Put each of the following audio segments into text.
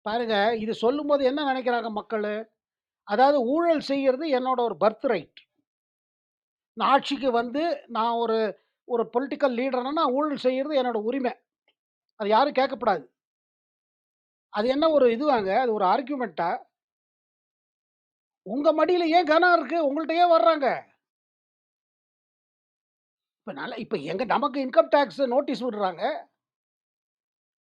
பாருங்க, இது சொல்லும்போது என்ன நெனைக்கிறாங்க மக்களு? அதாவது ஊழல் செய்யறது என்னோட ஒரு பர்த் ரைட். நான் ஆட்சிக்கு வந்து நான் ஒரு ஒரு பொலிட்டிக்கல் லீடர்னா நான் ஊழல் செய்யறது என்னோட உரிமை. அது யாரும் கேட்கக்கூடாது. அது என்ன ஒரு இதுவாங்க? அது ஒரு ஆர்குமென்ட்டா? உங்க மடியில ஏன் கனம் இருக்கு? உங்கள்ட்ட ஏன் வர்றாங்க? இப்ப எங்க நமக்கு இன்கம் டாக்ஸ் நோட்டீஸ் விடுறாங்க.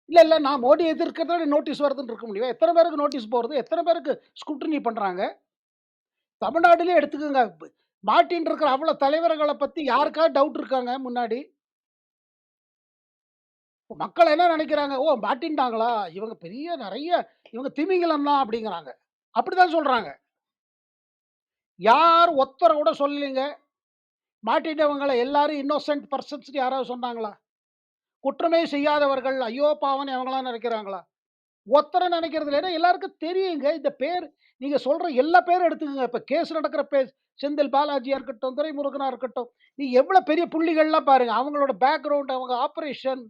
இல்ல நான் மோடி எதிர்க்கிறதால நோட்டீஸ் வருதுன்னு இருக்க முடியும். எத்தன பேருக்கு நோட்டீஸ் போறது? எத்தன பேருக்கு ஸ்க்ரூட்டினி பண்றாங்க? தமிழ்நாட்டிலேயே எடுத்துக்கங்க. மாட்டின்னு இருக்கிற அவ்வளோ தலைவர்கள பத்தி யாருக்காவது டவுட் இருக்காங்க முன்னாடி? மக்கள் என்ன நெனைக்கிறாங்க? ஓ! மாட்டின்ட்டாங்களா? இவங்க பெரிய நெறைய இவங்க திமிங்கலம் தான் அப்படிங்கிறாங்க. அப்படிதான் சொல்றாங்க. யார் ஒத்தர கூட சொல்லலீங்க. மாட்டிட்டவங்கள எல்லாரும் இன்னோசென்ட் பெர்சன்ஸ்ன்னு யாராவது சொன்னாங்களா? குற்றமே செய்யாதவர்கள், ஐயோ பாவம்ன்னு அவங்கலாம் நெனைக்கிறாங்களா? ஒருத்தரும் நெனைக்கிறது இல்ல. ஏன்னா எல்லாருக்கும் தெரியுங்க. இந்த பேர் நீங்க சொல்ற எல்லா பேரும் எடுத்துக்கங்க. இப்ப கேஸ் நடக்கிற செந்தில் பாலாஜியா இருக்கட்டும், துரைமுருகனா இருக்கட்டும். நீங்க எவ்வளோ பெரிய புள்ளிகள்லாம் பாருங்க. அவங்களோட பேக்கிரவுண்ட், அவங்க ஆப்பரேஷன்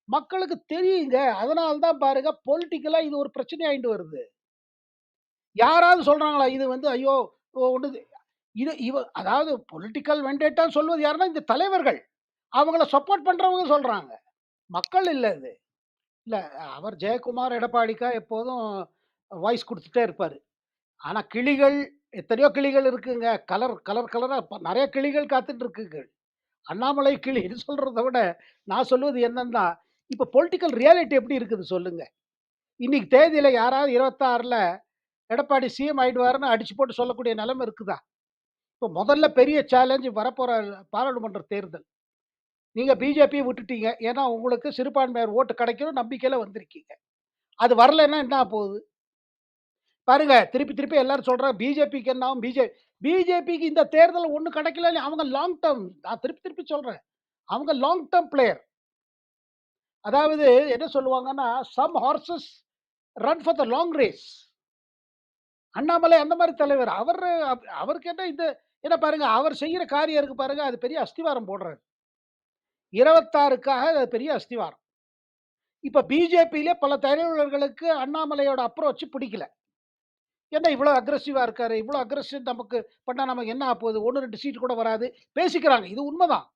மக்களுக்கு தெரியுங்க. அதனால தான் பாருங்க பொலிட்டிக்கலா இது ஒரு பிரச்சனையாயிட்டு வருது. யாராவது சொல்றாங்களா? இது வந்து ஐயோ! ஒண்ணு அதாவது பொலிட்டிக்கல் வெண்டேட்டான்னு சொல்வது யாருன்னா, இந்த தலைவர்கள். அவங்கள சப்போர்ட் பண்றவங்க சொல்றாங்க. மக்கள் இல்ல இது. இல்ல அவர் ஜெயக்குமார், எடப்பாடிக்கா எப்போதும் வாய்ஸ் குடுத்துட்டே இருப்பாரு. ஆனா கிளிகள் எத்தனையோ கிளிகள் இருக்குங்க. கலரா நெறைய கிளிகள் காத்துட்டு இருக்குங்க. அண்ணாமலை கிளின்னு சொல்றத விட, நான் சொல்வது என்னன்னா, இப்ப பொலிட்டிக்கல் ரியாலிட்டி எப்படி இருக்குது சொல்லுங்க. இன்னைக்கு தேதியில யாராவது 26ல எடப்பாடி சிஎம் ஆயிடுவாருன்னு அடிச்சு போட்டு சொல்லக்கூடிய நிலைமை இருக்குதா? இப்ப முதல்ல பெரிய சேலஞ்ச் வரப்போற பாராளுமன்ற தேர்தல். நீங்க பிஜேபிய விட்டுட்டீங்க. ஏன்னா உங்களுக்கு சிறுபான்மையர் ஓட்டு கிடைக்கும்னு நம்பிக்கையில வந்திருக்கீங்க. அது வரலன்னா என்ன ஆகப்போகுது? பாருங்க, திருப்பி திருப்பி எல்லாரும் சொல்றாங்க பிஜேபிக்கு என்ன ஆகும்? பிஜேபிக்கு இந்த தேர்தல்ல ஒண்ணும் கிடைக்கலன்னு அவங்க லாங் டெர்ம் நான் திருப்பி திருப்பி சொல்றேன். அவங்க லாங் டெர்ம் பிளேயர். அதாவது என்ன சொல்லுவாங்கன்னா, some horses run for the long race. Annamalai அந்த மாரி தலைவர். அவருக்கு என்ன இந்த ஏன்னா பாருங்க, அவர் செய்யற காரியம் இருக்கு பாருங்க, அது பெரிய அஸ்திவாரம் போடுறாரு. 26க்காக அது பெரிய அஸ்திவாரம். இப்ப பிஜேபியிலே பல தலைவர்களுக்கு அண்ணாமலையோட அப்ரோச் பிடிக்கல. ஏன்னா இவ்வளோ அக்ரெசிவா இருக்காரு. இவ்வளோ அக்ரெஷன் நமக்கு பண்ணா நமக்கு என்ன ஆகப்போகுது? 1, 2 சீட் கூட வராது. பேசிக்கிறாங்க. இது உண்மதான்.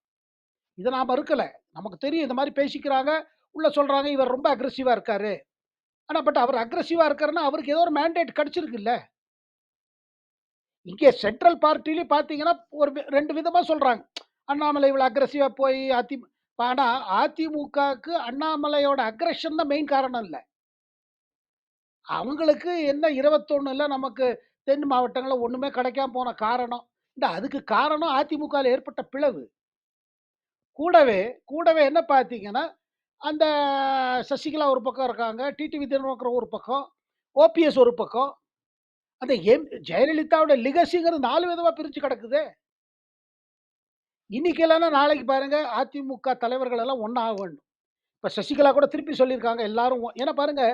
இத நான் மறுக்கல. நமக்கு தெரியும் இந்த மாரி பேசிக்கிறாங்க. உள்ள சொல்றாங்க, இவர் ரொம்ப அக்ரெசிவா இருக்காரு. ஆனா அவர் அக்ரெசிவா இருக்காருன்னா, அவருக்கு ஏதோ ஒரு மேண்டேட் கிடைச்சிருக்குல்ல. இங்கே சென்ட்ரல் பார்ட்டிலயும் பார்த்தீங்கன்னா, ஒரு 2 விதமா சொல்றாங்க. அண்ணாமலை இவ்வளோ அக்ரெசிவா போய் ஆனா அதிமுகவுக்கு அண்ணாமலையோட அக்ரெஷன் தான் மெயின் காரணம் இல்ல. அவங்களுக்கு என்ன 21ல நமக்கு தென் மாவட்டங்கள்ல ஒண்ணுமே கிடைக்காம போன காரணம். அதுக்கு காரணம் அதிமுகல ஏற்பட்ட பிளவு. கூடவே கூடவே என்ன பார்த்தீங்கன்னா, அந்த சசிகலா ஒரு பக்கம் இருக்காங்க. டிடிவி தினகரன் ஒரு பக்கம். ஓபிஎஸ் ஒரு பக்கம். அந்த ஜெயலலிதாவோட லெகசிங்கிறது 4 விதமா பிரிஞ்சு கிடக்குதே. இன்னைக்கு இல்லன்னா நாளைக்கு பாருங்க அதிமுக தலைவர்கள் எல்லாம் ஒண்ணா ஆக வேண்டும். இப்ப சசிகலா கூட திருப்பி சொல்லியிருக்காங்க எல்லாரும் ஏன்னா பாருங்க,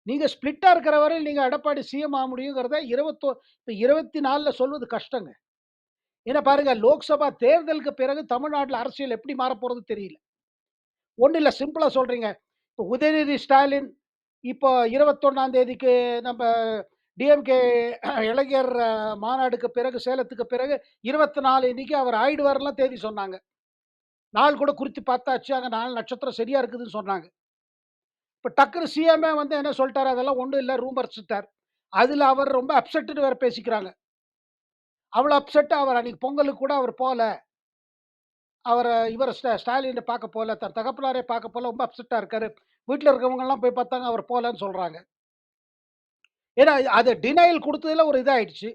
நீங்க ஸ்ப்ளிட்டா இருக்கிற வரையும் நீங்க எடப்பாடி சிஎம் ஆக முடியுங்கிறத இப்ப 24ல சொல்வது கஷ்டங்க. ஏன்னா பாருங்க, லோக்சபா தேர்தலுக்கு பிறகு தமிழ்நாட்டுல அரசியல் எப்படி மாறப்போறது தெரியல. ஒண்ணும் இல்ல சிம்பிளா சொல்றீங்க. இப்ப உதயநிதி ஸ்டாலின் இப்போ 21ஆம் தேதிக்கு நம்ப டிஎம்கே இளைஞர் மாநாடுக்கு பிறகு சேலத்துக்கு பிறகு 24 இன்னைக்கு அவர் ஆயிடுவாருலாம் தேதி சொன்னாங்க. நாள் கூட குறித்து பார்த்தாச்சு. அங்க 4 நட்சத்திரம் சரியா இருக்குதுன்னு சொன்னாங்க. இப்ப டக்குனு சிஎம்ஏ வந்து என்ன சொல்ட்டாரு, அதெல்லாம் ஒண்ணும் இல்ல ரூமர்ஸ்ட்டார். அதுல அவர் ரொம்ப அப்செட்ன்னு வேற பேசிக்கிறாங்க. அவ்வளோ அப்செட் அவர் அன்னைக்கு பொங்கலுக்கு கூட அவர் போல. அவர இவர ஸ்டாலின பார்க்க போல. தன் தகப்பனாரே பார்க்க போல. ரொம்ப அப்செட்டா இருக்காரு. வீட்ல இருக்கிறவங்கலாம் போய் பார்த்தாங்க. அவர் போலன்னு சொல்றாங்க. ஏன்னா, அது டினையல் குடுத்ததுல ஒரு இதாயிடுச்சு.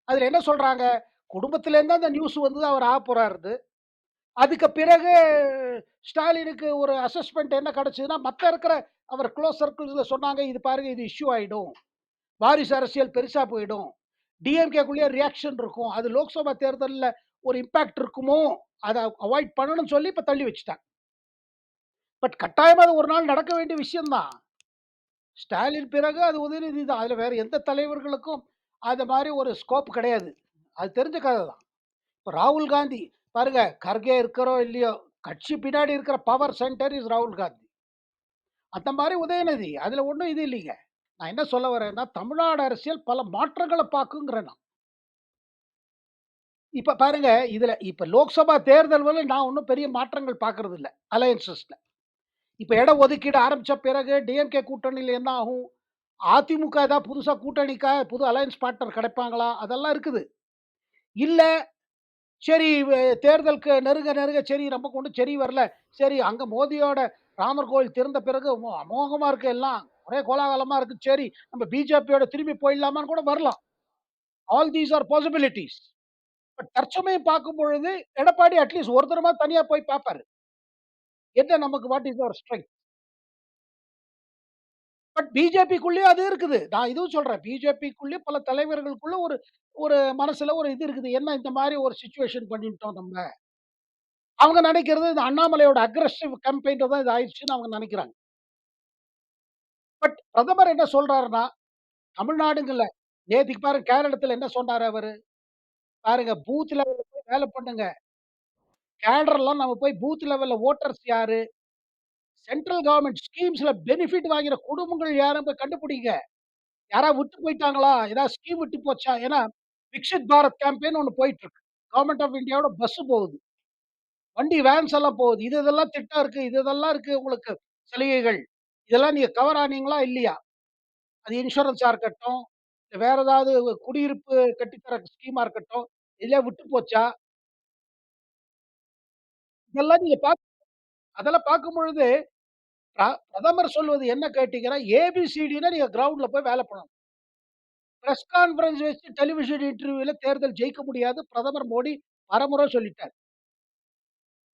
அதுல என்ன சொல்றாங்க, குடும்பத்திலேருந்து அந்த நியூஸ் வந்தது அவர் ஆகப்போறாருன்னு. அதுக்கு பிறகு ஸ்டாலினுக்கு ஒரு அசஸ்மென்ட் என்ன கிடைச்சதுன்னா, மத்த இருக்கிற அவர் குளோஸ் சர்க்கிள்ஸ்ல சொன்னாங்க, "இது பாருங்க இது இஷ்யூ ஆயிடும். வாரிசு அரசியல் பெருசா போயிடும். டிஎம்கேக்குள்ளேயே ரியாக்ஷன் இருக்கும். அது லோக்சபா தேர்தல்ல ஒரு இம்பாக்ட் இருக்குமோ, அத அவாய்ட் பண்ணணும்னு சொல்லி இப்ப தள்ளி வச்சுட்டாங்க." கட்டாயமா அது ஒரு நாள் நடக்க வேண்டிய விஷயம் தான். ஸ்டாலின் பிறகு அது உதயநிதி தான். அதுல வேற எந்த தலைவர்களுக்கும் அது மாரி ஒரு ஸ்கோப் கிடையாது. அது தெரிஞ்ச கத தான். இப்ப ராகுல் காந்தி பாருங்க, கர்கே இருக்கிறோ இல்லையோ, கட்சி பின்னாடி இருக்கிற பவர் சென்டர் இஸ் ராகுல் காந்தி. அந்த மாரி உதயநிதி. அதுல ஒண்ணும் இது இல்லைங்க. நான் என்ன சொல்ல வரேன்னா, தமிழ்நாடு அரசியல் பல மாற்றங்கள பார்க்குங்கிறேன் நான். இப்ப பாருங்க, இப்ப லோக்சபா தேர்தல் வரை நான் ஒண்ணும் பெரிய மாற்றங்கள் பார்க்கறதில்ல. அலையன்ஸஸ்ல. இப்ப இட ஒதுக்கீடு ஆரம்பிச்ச பிறகு டிஎம்கே கூட்டணியில என்ன ஆகும்? அதிமுக ஏதாவது புதுசா புது அலையன்ஸ் பார்ட்னர் கிடைப்பாங்களா? அதெல்லாம் இருக்குது. இல்ல, சரி தேர்தலுக்கு நெருங்க நெருங்க சரி நமக்கு ஒண்ணும் சரி வரல. சரி அங்க மோதியோட ராமர் கோவில் திறந்த பிறகு அமோகமா இருக்கு எல்லாம். ஒரே கோலாகலமா இருக்கு. சரி நம்ம பிஜேபியோட திரும்பி போயிடலாமான்னு கூட வரலாம். All these are possibilities. But தற்சமயம் பார்க்கும் பொழுது எடப்பாடி அட்லீஸ்ட் ஒரு தடவ தனியா போய் பார்ப்பாரு. என்ன நமக்கு what is our strength? But பிஜேபிக்குள்ளேயும் அது இருக்குது. நான் இதுவும் சொல்றேன். பிஜேபிக்குள்ளேயும் பல தலைவர்களுக்குள்ள ஒரு ஒரு மனசுல ஒரு இது இருக்குது. என்ன இந்த மாரி ஒரு சிச்சுவேஷன் பண்ணிட்டோம் நம்ம. அவங்க நினைக்கிறது இந்த அண்ணாமலையோட அக்ரசிவ் கேம்பெயின்ல தான் இது ஆயிடுச்சுன்னு அவங்க நினைக்கிறாங்க. பட் பிரதமர் என்ன சொல்றாருன்னா, தமிழ்நாடுங்கல்ல, நேத்தைக்கு பாருங்க கேரளத்துல என்ன சொன்னாரு அவரு? பாருங்க பூத் லெவல்ல போய் வேலை பண்ணுங்க. கேடர்லாம் நம்ம போய் பூத் லெவல்ல வோட்டர்ஸ் யாரு? சென்ட்ரல் கவர்ன்மென்ட் ஸ்கீம்ஸ்ல பெனிஃபிட் வாங்கிற குடும்பங்கள் யாருன்னு போய் கண்டுபிடிங்க. யாராவது விட்டு போயிட்டாங்களா? ஏதாவது ஸ்கீம் விட்டு போச்சா? ஏன்னா, விக்ஷித் பாரத் கேம்பெயின் ஒண்ணு போயிட்டு இருக்கு. கவர்ன்மென்ட் ஆஃப் இந்தியாவோட பஸ் போகுது. வண்டி வேன்ஸ் எல்லாம் போகுது. இதெல்லாம் திட்டம் இருக்கு. இதெல்லாம் இருக்கு உங்களுக்கு சலுகைகள். இதெல்லாம் நீங்க கவர் ஆனீங்களா? இல்லையா? அது இன்சூரன்ஸா இருக்கட்டும், இல்ல வேற ஏதாவது குடியிருப்பு கட்டித்தர ஸ்கீமா இருக்கட்டும், எதுலயா விட்டு போச்சா? இதெல்லாம் நீங்க அதெல்லாம் பார்க்கும்பொழுது, பிரதமர் சொல்வது என்ன கேட்டீங்கன்னா, ஏபிசிடின்னா நீங்க கிரவுண்ட்ல போய் வேலை பண்ணணும். பிரஸ் கான்ஃபரன்ஸ் வச்சு டெலிவிஷன் இன்டர்வியூல தேர்தல் ஜெயிக்க முடியாது. பிரதமர் மோடி பலமுறை சொல்லிட்டார்.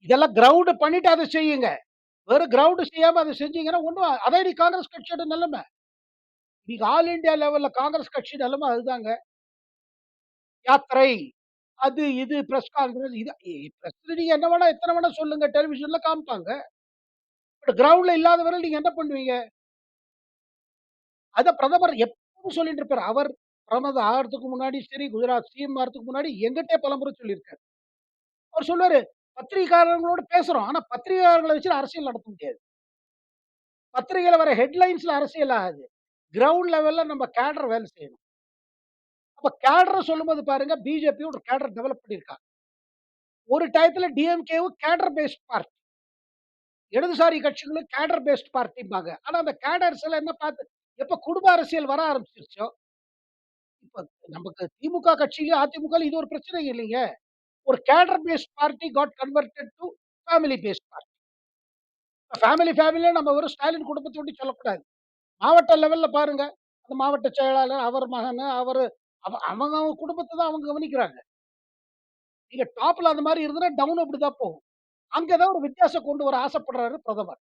இதெல்லாம் கிரவுண்ட் பண்ணிட்டு அத செய்யுங்க. வெறும் கிரவுண்ட் செய்யாம அத செஞ்சீங்கன்னா ஒண்ணும் அதே காங்கிரஸ் கட்சியோட நிலைமை. இன்னைக்கு ஆல் இந்தியா லெவல்ல காங்கிரஸ் கட்சி நிலைமை அதுதாங்க. யாத்திரை, அது இது பிரஸ் கான்ஃபரன்ஸ் இது பிரஸ்ல நீங்க என்ன வேணா எத்தன வேணா சொல்லுங்க. டெலிவிஷன்ல காமிப்பாங்க. பட் கிரவுண்ட்ல இல்லாத வரை நீங்க என்ன பண்ணுவீங்க? அத பிரதமர் எப்பவும் சொல்லிட்டு இருப்பாரு. அவர் பிரதமர் ஆகறதுக்கு முன்னாடி சரி, குஜராத் சிஎம் ஆறதுக்கு முன்னாடி என்கிட்டயே பலமுறை சொல்லியிருக்காரு. அவர் சொல்லுவாரு, பத்திரிகையாளர்களோட பேசுறோம். ஆனா பத்திரிகையாளர்கள வச்சு அரசியல் நடத்த முடியாது. பத்திரிகையில வர ஹெட்லைன்ஸ்ல அரசியல் ஆகாது. கிரவுண்ட் லெவல்ல நம்ம கேடர் வேலை செய்யணும். அப்ப கேடர சொல்லும்போது பாருங்க, பிஜேபி ஒரு கேடர் டெவலப் பண்ணியிருக்காங்க. ஒரு டயத்துல டிஎம்கேவும் கேடர் பேஸ்ட் பார்ட்டி. இடதுசாரி கட்சிகளும் கேடர் பேஸ்ட் பார்ட்டிம்பாங்க. ஆனா அந்த கேடர்ஸ் எல்லாம் என்ன பார்த்து எப்ப குடும்ப அரசியல் வர ஆரம்பிச்சுருச்சோ, இப்ப நமக்கு திமுக கட்சியிலயும், அதிமுகல இது ஒரு பிரச்சனை இல்லைங்க. ஒரு cadre based party got converted to family based party. ஃபேமிலின்னா நம்ம வெறும் ஸ்டாலின் குடும்பத்த ஒண்டி சொல்லக்கூடாது. மாவட்ட லெவல்ல பாருங்க. அந்த மாவட்ட செயலாளர், அவர் மகனு, அவங்க அவங்க குடும்பத்த தான் அவங்க கவனிக்கிறாங்க. நீங்க டாப்ல அந்த மாரி இருந்ததுன்னா, டவுன் அப்படிதான் போகும். அங்க தான் ஒரு வித்தியாசம் கொண்டு வர ஆசைப்படுறாரு பிரதமர்.